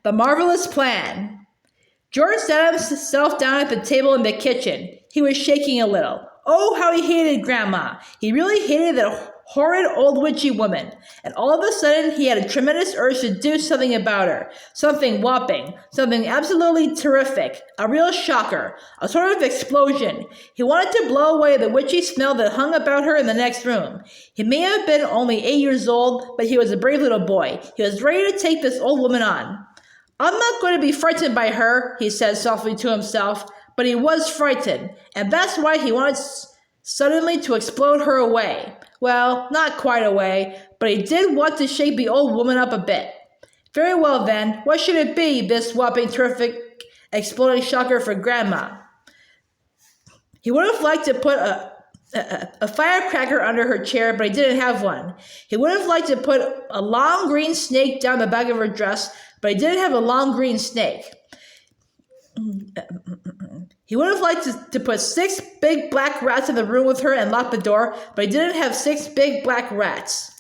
The marvelous plan. George sat himself down at the table in the kitchen. He was shaking a little. Oh, how he hated Grandma. He really hated that horrid old witchy woman. And all of a sudden, he had a tremendous urge to do something about her. Something whopping. Something absolutely terrific. A real shocker. A sort of explosion. He wanted to blow away the witchy smell that hung about her in the next room. He may have been only 8 years old, but he was a brave little boy. He was ready to take this old woman on. I'm not going to be frightened by her, he said softly to himself, but he was frightened, and that's why he wanted suddenly to explode her away. Well, not quite away, but he did want to shake the old woman up a bit. Very well then, what should it be, this whopping, terrific, exploding shocker for Grandma? He would have liked to put a firecracker under her chair, but he didn't have one. He would have liked to put a long green snake down the back of her dress, but he didn't have a long green snake. He would have liked to put 6 big black rats in the room with her and lock the door, but he didn't have 6 big black rats.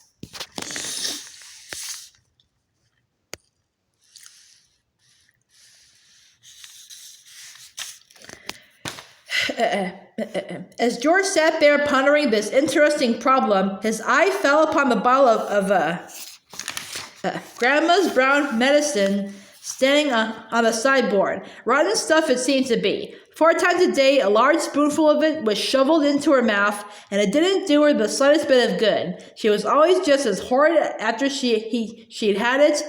As George sat there pondering this interesting problem, his eye fell upon the bottle of Grandma's brown medicine standing on the sideboard. Rotten stuff it seemed to be. 4 times a day, a large spoonful of it was shoveled into her mouth, and it didn't do her the slightest bit of good. She was always just as horrid after she'd had it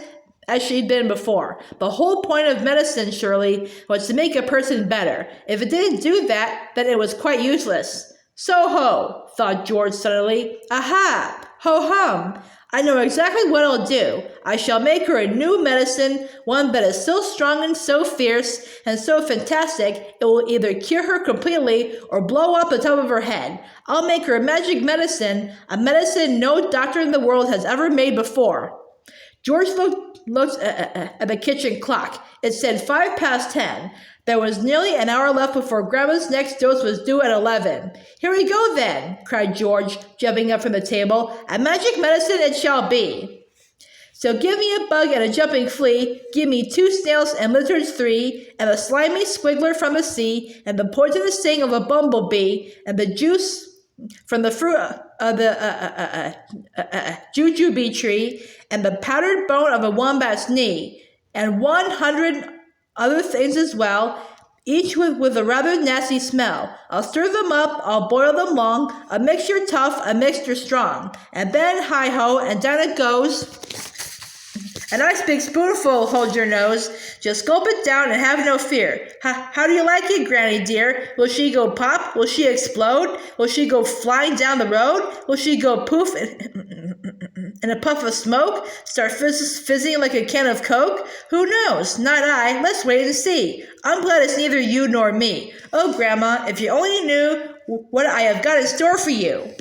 as she'd been before. The whole point of medicine, surely, was to make a person better. If it didn't do that, then it was quite useless. So-ho, thought George suddenly. Aha! Ho-hum! I know exactly what I'll do. I shall make her a new medicine, one that is so strong and so fierce and so fantastic it will either cure her completely or blow up the top of her head. I'll make her a magic medicine, a medicine no doctor in the world has ever made before. George looked at the kitchen clock. It said 10:05. There was nearly an hour left before Grandma's next dose was due at 11. Here we go then, cried George, jumping up from the table. A magic medicine it shall be. So give me a bug and a jumping flea, give me 2 snails and lizards 3, and a slimy squiggler from the sea, and the poisonous sting of a bumblebee, and the juice from the fruit of the jujube tree, and the powdered bone of a wombat's knee, and 100 other things as well, each with a rather nasty smell. I'll stir them up, I'll boil them long, a mixture tough, a mixture strong. And then, hi-ho, and down it goes. A nice big spoonful, hold your nose. Just gulp it down and have no fear. How do you like it, Granny dear? Will she go pop? Will she explode? Will she go flying down the road? Will she go poof in a puff of smoke? Start fizzing like a can of Coke? Who knows? Not I. Let's wait and see. I'm glad it's neither you nor me. Oh, Grandma, if you only knew what I have got in store for you.